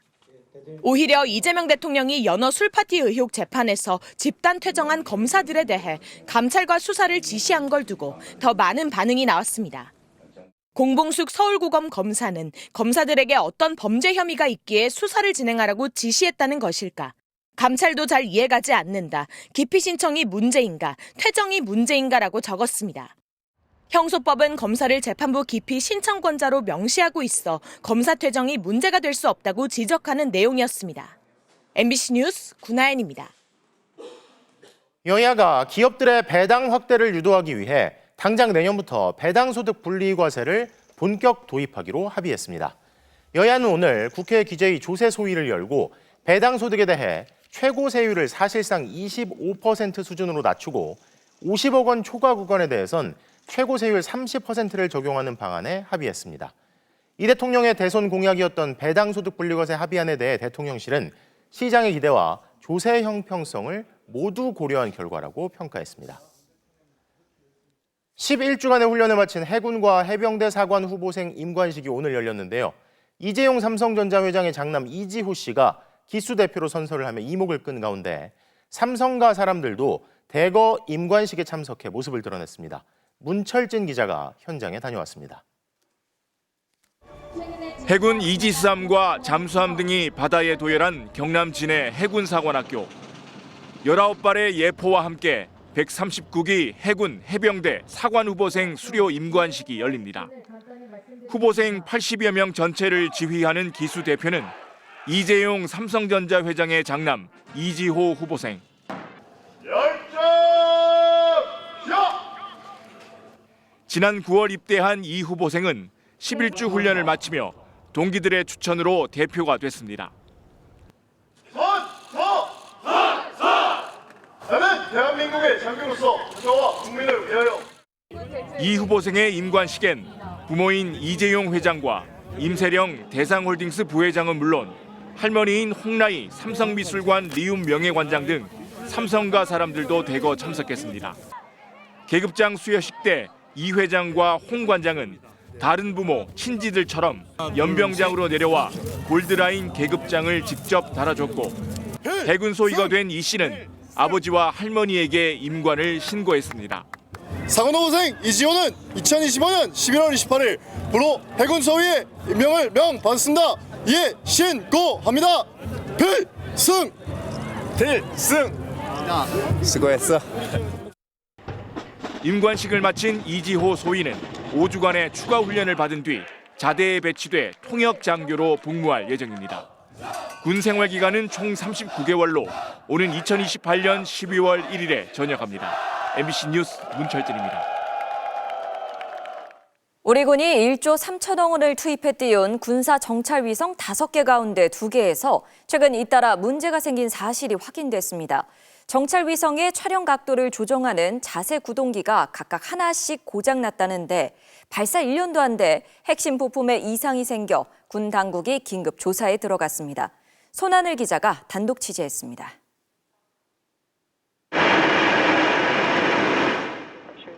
오히려 이재명 대통령이 연어 술파티 의혹 재판에서 집단 퇴정한 검사들에 대해 감찰과 수사를 지시한 걸 두고 더 많은 반응이 나왔습니다. 공봉숙 서울고검 검사는 검사들에게 어떤 범죄 혐의가 있기에 수사를 진행하라고 지시했다는 것일까? 감찰도 잘 이해가지 않는다. 기피 신청이 문제인가? 퇴정이 문제인가라고 적었습니다. 형소법은 검사를 재판부 기피 신청권자로 명시하고 있어 검사 퇴정이 문제가 될 수 없다고 지적하는 내용이었습니다. MBC 뉴스 구나연입니다. 여야가 기업들의 배당 확대를 유도하기 위해 당장 내년부터 배당소득 분리과세를 본격 도입하기로 합의했습니다. 여야는 오늘 국회 기재위 조세 소위를 열고 배당소득에 대해 최고 세율을 사실상 25% 수준으로 낮추고 50억 원 초과 구간에 대해선 최고 세율 30%를 적용하는 방안에 합의했습니다. 이 대통령의 대선 공약이었던 배당소득 분리과세 합의안에 대해 대통령실은 시장의 기대와 조세 형평성을 모두 고려한 결과라고 평가했습니다. 11주간의 훈련을 마친 해군과 해병대 사관 후보생 임관식이 오늘 열렸는데요. 이재용 삼성전자 회장의 장남 이지호 씨가 기수 대표로 선서를 하며 이목을 끈 가운데 삼성가 사람들도 대거 임관식에 참석해 모습을 드러냈습니다. 문철진 기자가 현장에 다녀왔습니다. 해군 이지스함과 잠수함 등이 바다에 도열한 경남 진해 해군사관학교. 19발의 예포와 함께 139기 해군 해병대 사관 후보생 수료 임관식이 열립니다. 후보생 80여 명 전체를 지휘하는 기수 대표는 이재용 삼성전자 회장의 장남 이지호 후보생. 지난 9월 입대한 이 후보생은 11주 훈련을 마치며 동기들의 추천으로 대표가 됐습니다. 나는 대한민국의 장교로서 저와 국민을 위하여. 이 후보생의 임관식엔 부모인 이재용 회장과 임세령 대상홀딩스 부회장은 물론 할머니인 홍라희 삼성미술관 리움 명예관장 등 삼성가 사람들도 대거 참석했습니다. 계급장 수여식 때 이 회장과 홍 관장은 다른 부모, 친지들처럼 연병장으로 내려와 골드라인 계급장을 직접 달아줬고 해군 소위가 된 이 씨는 아버지와 할머니에게 임관을 신고했습니다. 사관 후보생 이지호는 2025년 11월 28일 부로 해군 소위에 임명을 명받았습니다. 이에 신고합니다. 필승! 수고했어. 임관식을 마친 이지호 소위는 5주간의 추가 훈련을 받은 뒤 자대에 배치돼 통역 장교로 복무할 예정입니다. 군 생활 기간은 총 39개월로 오는 2028년 12월 1일에 전역합니다. MBC 뉴스 문철진입니다. 우리 군이 1조 3천억 원을 투입해 띄운 군사 정찰 위성 5개 가운데 2개에서 최근 잇따라 문제가 생긴 사실이 확인됐습니다. 정찰 위성의 촬영 각도를 조정하는 자세 구동기가 각각 하나씩 고장났다는데 발사 1년도 안 돼 핵심 부품에 이상이 생겨 군 당국이 긴급 조사에 들어갔습니다. 손하늘 기자가 단독 취재했습니다.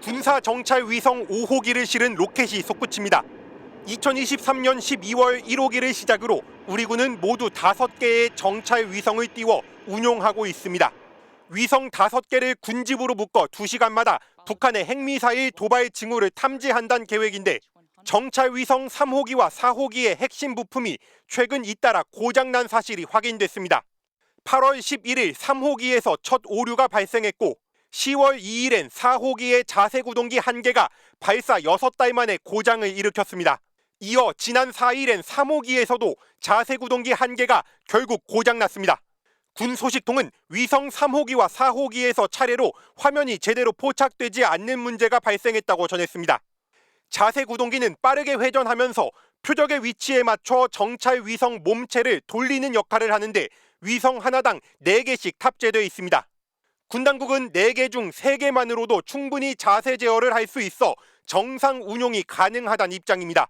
군사 정찰 위성 5호기를 실은 로켓이 솟구칩니다. 2023년 12월 1호기를 시작으로 우리 군은 모두 5개의 정찰 위성을 띄워 운용하고 있습니다. 위성 5개를 군집으로 묶어 2시간마다 북한의 핵미사일 도발 징후를 탐지한다는 계획인데 정찰 위성 3호기와 4호기의 핵심 부품이 최근 잇따라 고장난 사실이 확인됐습니다. 8월 11일 3호기에서 첫 오류가 발생했고 10월 2일엔 4호기의 자세 구동기 1개가 발사 6달 만에 고장을 일으켰습니다. 이어 지난 4일엔 3호기에서도 자세 구동기 1개가 결국 고장났습니다. 군 소식통은 위성 3호기와 4호기에서 차례로 화면이 제대로 포착되지 않는 문제가 발생했다고 전했습니다. 자세 구동기는 빠르게 회전하면서 표적의 위치에 맞춰 정찰 위성 몸체를 돌리는 역할을 하는데 위성 하나당 4개씩 탑재되어 있습니다. 군 당국은 4개 중 3개만으로도 충분히 자세 제어를 할 수 있어 정상 운용이 가능하다는 입장입니다.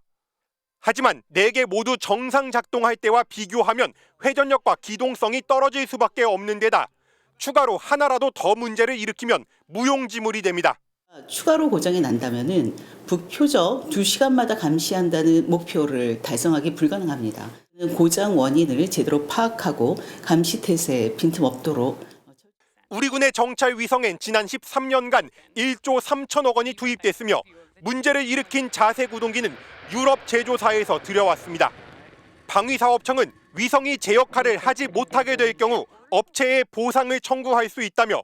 하지만 4개 모두 정상 작동할 때와 비교하면 회전력과 기동성이 떨어질 수밖에 없는 데다 추가로 하나라도 더 문제를 일으키면 무용지물이 됩니다. 추가로 고장이 난다면은 북표적 2시간마다 감시한다는 목표를 달성하기 불가능합니다. 고장 원인을 제대로 파악하고 감시 태세에 빈틈없도록. 우리 군의 정찰 위성엔 지난 13년간 1조 3천억 원이 투입됐으며 문제를 일으킨 자세 구동기는 유럽 제조사에서 들여왔습니다. 방위사업청은 위성이 제 역할을 하지 못하게 될 경우 업체에 보상을 청구할 수 있다며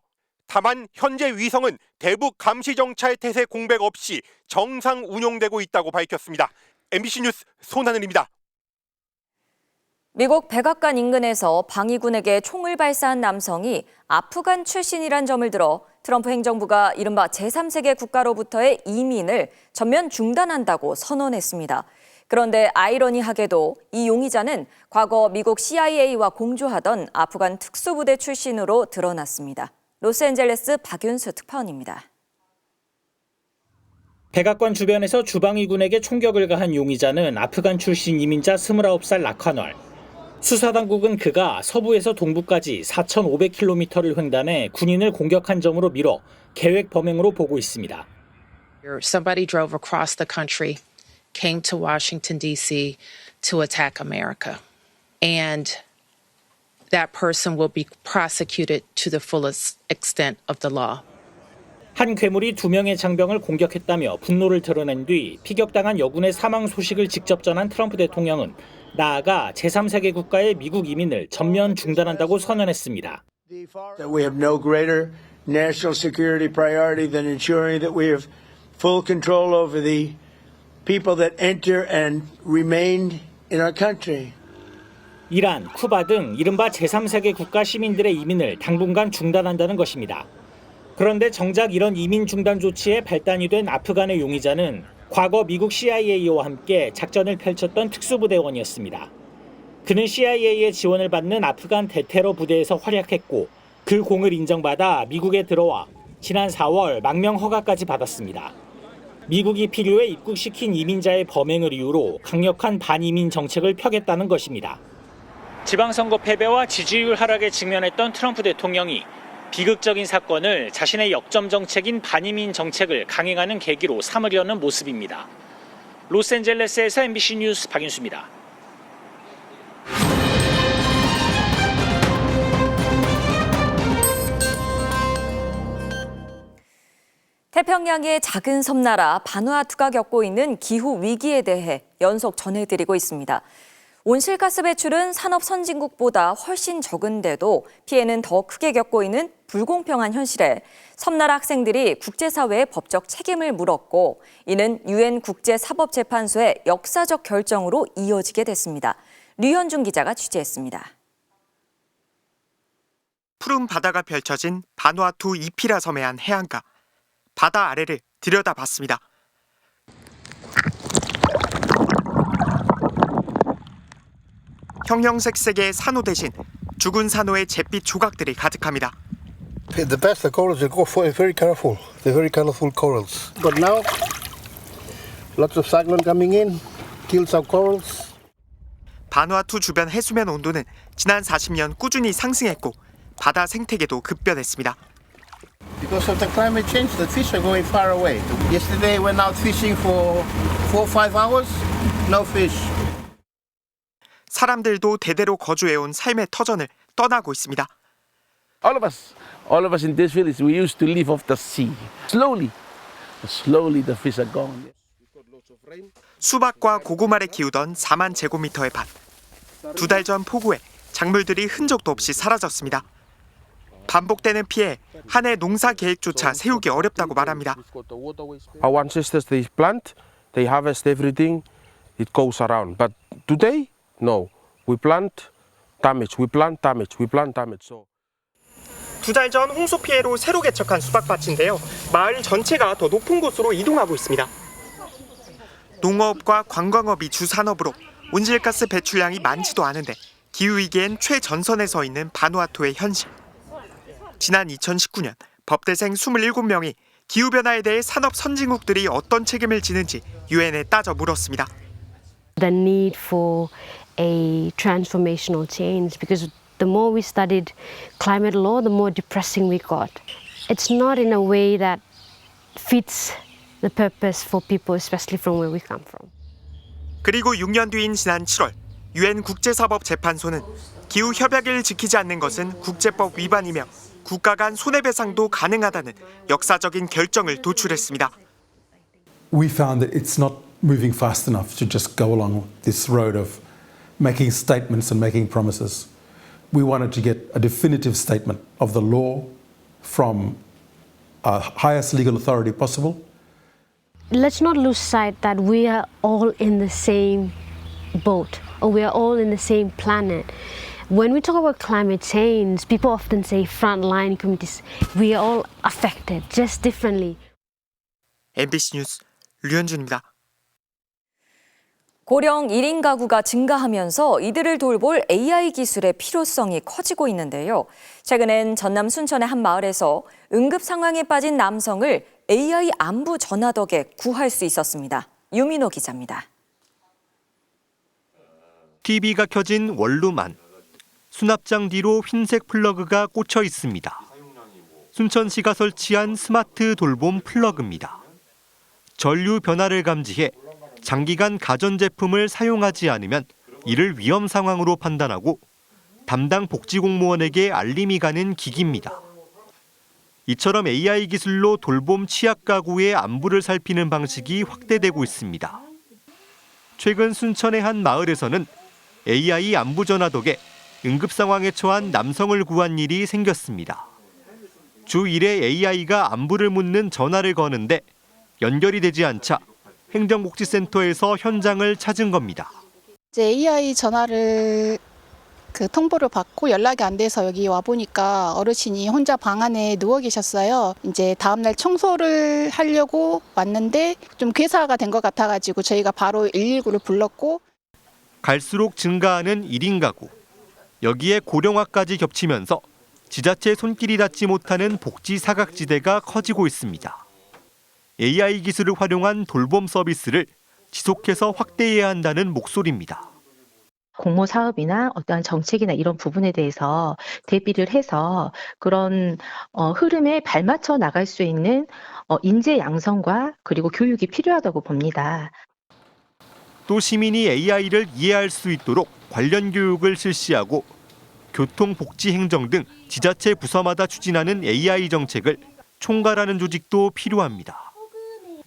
다만 현재 위성은 대북 감시 정찰 태세 공백 없이 정상 운용되고 있다고 밝혔습니다. MBC 뉴스 손하늘입니다. 미국 백악관 인근에서 방위군에게 총을 발사한 남성이 아프간 출신이란 점을 들어 트럼프 행정부가 이른바 제3세계 국가로부터의 이민을 전면 중단한다고 선언했습니다. 그런데 아이러니하게도 이 용의자는 과거 미국 CIA와 공조하던 아프간 특수부대 출신으로 드러났습니다. 로스앤젤레스 박윤수 특파원입니다. 백악관 주변에서 주방위군에게 총격을 가한 용의자는 아프간 출신 이민자 29살 라카널. 수사당국은 그가 서부에서 동부까지 4,500km를 횡단해 군인을 공격한 점으로 미뤄 계획 범행으로 보고 있습니다. Somebody drove across the country, came to Washington, D.C. to attack America. And that person will be prosecuted to the fullest extent of the law. 한 괴물이 2명의 장병을 공격했다며 분노를 드러낸 뒤 피격당한 여군의 사망 소식을 직접 전한 트럼프 대통령은 나아가 제3세계 국가의 미국 이민을 전면 중단한다고 선언했습니다. We have no greater national security priority than ensuring that we have full control over the people that enter and remain in our country. 이란, 쿠바 등 이른바 제3세계 국가 시민들의 이민을 당분간 중단한다는 것입니다. 그런데 정작 이런 이민 중단 조치에 발단이 된 아프간의 용의자는 과거 미국 CIA와 함께 작전을 펼쳤던 특수부대원이었습니다. 그는 CIA의 지원을 받는 아프간 대테러 부대에서 활약했고 그 공을 인정받아 미국에 들어와 지난 4월 망명 허가까지 받았습니다. 미국이 필요에 입국시킨 이민자의 범행을 이유로 강력한 반이민 정책을 펴겠다는 것입니다. 지방선거 패배와 지지율 하락에 직면했던 트럼프 대통령이 비극적인 사건을 자신의 역점 정책인 반이민 정책을 강행하는 계기로 삼으려는 모습입니다. 로스앤젤레스에서 MBC 뉴스 박윤수입니다. 태평양의 작은 섬나라 바누아투가 겪고 있는 기후 위기에 대해 연속 전해드리고 있습니다. 온실가스 배출은 산업 선진국보다 훨씬 적은데도 피해는 더 크게 겪고 있는 불공평한 현실에 섬나라 학생들이 국제사회에 법적 책임을 물었고 이는 UN 국제사법재판소의 역사적 결정으로 이어지게 됐습니다. 류현중 기자가 취재했습니다. 푸른 바다가 펼쳐진 바누아투 이피라 섬의 한 해안가. 바다 아래를 들여다봤습니다. 형형색색의 산호 대신 죽은 산호의 잿빛 조각들이 가득합니다. The best corals are very colorful. They're very colorful corals. But now, lots of cyclone coming in, kills our corals. 바누아투 주변 해수면 온도는 지난 40년 꾸준히 상승했고 바다 생태계도 급변했습니다. Because of the climate change, the fish are going far away. Yesterday, went out fishing for 4-5 hours, no fish. 사람들도 대대로 거주해온 삶의 터전을 떠나고 있습니다. All of us in this village, we used to live off the sea. Slowly the fish are gone. 수박과 고구마를 키우던 4만 제곱미터의 밭. 2달 전 폭우에 작물들이 흔적도 없이 사라졌습니다. 반복되는 피해 한 해 농사 계획조차 세우기 어렵다고 말합니다. Our ancestors, they plant, they harvest everything, it goes around. But today, no. We plant, damage, we plant, damage, we plant, damage. So. 2달 전 홍수 피해로 새로 개척한 수박밭인데요. 마을 전체가 더 높은 곳으로 이동하고 있습니다. 농업과 관광업이 주 산업으로 온실가스 배출량이 많지도 않은데 기후위기엔 최전선에 서 있는 바누아투의 현실. 지난 2019년 법대생 27명이 기후변화에 대해 산업 선진국들이 어떤 책임을 지는지 유엔에 따져 물었습니다. The need for a transformational change because the more we studied climate law, the more depressing we got. It's not in a way that fits the purpose for people, especially from where we come from. 그리고 6년 뒤인 지난 7월 유엔 국제사법재판소는 기후 협약을 지키지 않는 것은 국제법 위반이며 국가 간 손해배상도 가능하다는 역사적인 결정을 도출했습니다. We found that it's not moving fast enough to just go along this road of making statements and making promises. We wanted to get a definitive statement of the law from highest legal authority possible. Let's not lose sight that we are all in the same boat, or we are all in the same planet. When we talk about climate change, people often say frontline communities. We are all affected, just differently. MBC 뉴스 류현준입니다. 고령 1인 가구가 증가하면서 이들을 돌볼 AI 기술의 필요성이 커지고 있는데요. 최근엔 전남 순천의 한 마을에서 응급 상황에 빠진 남성을 AI 안부 전화 덕에 구할 수 있었습니다. 유민호 기자입니다. TV가 켜진 원룸 안. 수납장 뒤로 흰색 플러그가 꽂혀 있습니다. 순천시가 설치한 스마트 돌봄 플러그입니다. 전류 변화를 감지해 장기간 가전제품을 사용하지 않으면 이를 위험 상황으로 판단하고 담당 복지공무원에게 알림이 가는 기기입니다. 이처럼 AI 기술로 돌봄 취약 가구의 안부를 살피는 방식이 확대되고 있습니다. 최근 순천의 한 마을에서는 AI 안부 전화 덕에 응급 상황에 처한 남성을 구한 일이 생겼습니다. 주 1회 AI가 안부를 묻는 전화를 거는데 연결이 되지 않자 행정복지센터에서 현장을 찾은 겁니다. 이제 AI 전화를 통보를 받고 연락이 안 돼서 여기 와 보니까 어르신이 혼자 방 안에 누워 계셨어요. 이제 다음날 청소를 하려고 왔는데 좀 괴사가 된 것 같아가지고 저희가 바로 119를 불렀고. 갈수록 증가하는 1인 가구. 여기에 고령화까지 겹치면서 지자체 손길이 닿지 못하는 복지 사각지대가 커지고 있습니다. AI 기술을 활용한 돌봄 서비스를 지속해서 확대해야 한다는 목소리입니다. 공모 사업이나 어떠한 정책이나 이런 부분에 대해서 대비를 해서 그런 흐름에 발맞춰 나갈 수 있는 인재 양성과 그리고 교육이 필요하다고 봅니다. 또 시민이 AI를 이해할 수 있도록 관련 교육을 실시하고 교통복지행정 등 지자체 부서마다 추진하는 AI 정책을 총괄하는 조직도 필요합니다.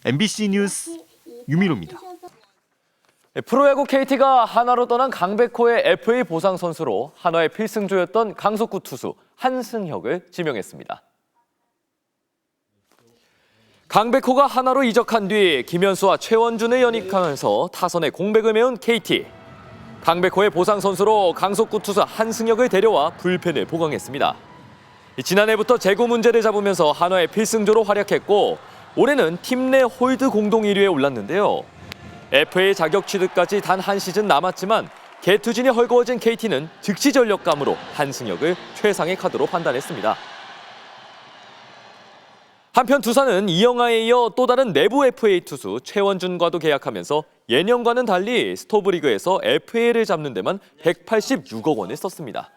MBC 뉴스 유민호입니다. 프로야구 KT가 한화로 떠난 강백호의 FA 보상 선수로 한화의 필승조였던 강속구 투수 한승혁을 지명했습니다. 강백호가 한화로 이적한 뒤 김현수와 최원준을 연임하면서 타선에 공백을 메운 KT. 강백호의 보상 선수로 강속구 투수 한승혁을 데려와 불펜을 보강했습니다. 지난해부터 재고 문제를 잡으면서 한화의 필승조로 활약했고 올해는 팀 내 홀드 공동 1위에 올랐는데요. FA 자격 취득까지 단 한 시즌 남았지만 개투진이 헐거워진 KT는 즉시 전력감으로 한승혁을 최상의 카드로 판단했습니다. 한편 두산은 이영하에 이어 또 다른 내부 FA 투수 최원준과도 계약하면서 예년과는 달리 스토브리그에서 FA를 잡는 데만 186억 원을 썼습니다.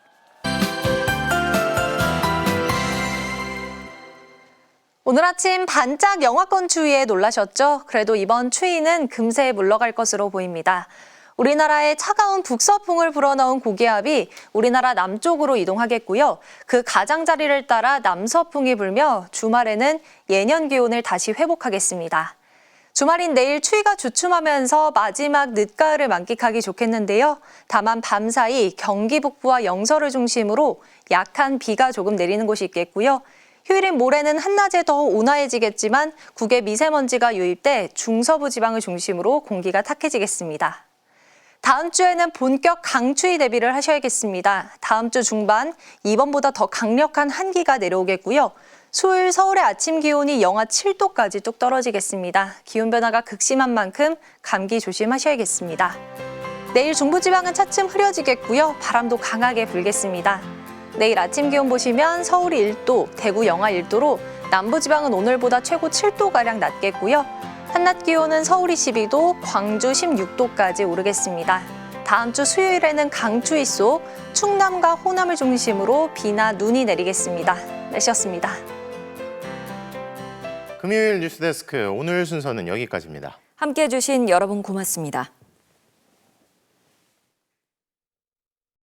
오늘 아침 반짝 영하권 추위에 놀라셨죠? 그래도 이번 추위는 금세 물러갈 것으로 보입니다. 우리나라의 차가운 북서풍을 불어넣은 고기압이 우리나라 남쪽으로 이동하겠고요. 그 가장자리를 따라 남서풍이 불며 주말에는 예년 기온을 다시 회복하겠습니다. 주말인 내일 추위가 주춤하면서 마지막 늦가을을 만끽하기 좋겠는데요. 다만 밤사이 경기 북부와 영서를 중심으로 약한 비가 조금 내리는 곳이 있겠고요. 휴일인 모레는 한낮에 더 온화해지겠지만 국외 미세먼지가 유입돼 중서부 지방을 중심으로 공기가 탁해지겠습니다. 다음 주에는 본격 강추위 대비를 하셔야겠습니다. 다음 주 중반 이번보다 더 강력한 한기가 내려오겠고요. 수요일 서울의 아침 기온이 영하 7도까지 뚝 떨어지겠습니다. 기온 변화가 극심한 만큼 감기 조심하셔야겠습니다. 내일 중부지방은 차츰 흐려지겠고요. 바람도 강하게 불겠습니다. 내일 아침 기온 보시면 서울이 1도, 대구 영하 1도로 남부지방은 오늘보다 최고 7도가량 낮겠고요. 한낮 기온은 서울이 12도, 광주 16도까지 오르겠습니다. 다음 주 수요일에는 강추위 속 충남과 호남을 중심으로 비나 눈이 내리겠습니다. 날씨였습니다. 금요일 뉴스데스크 오늘 순서는 여기까지입니다. 함께해 주신 여러분 고맙습니다.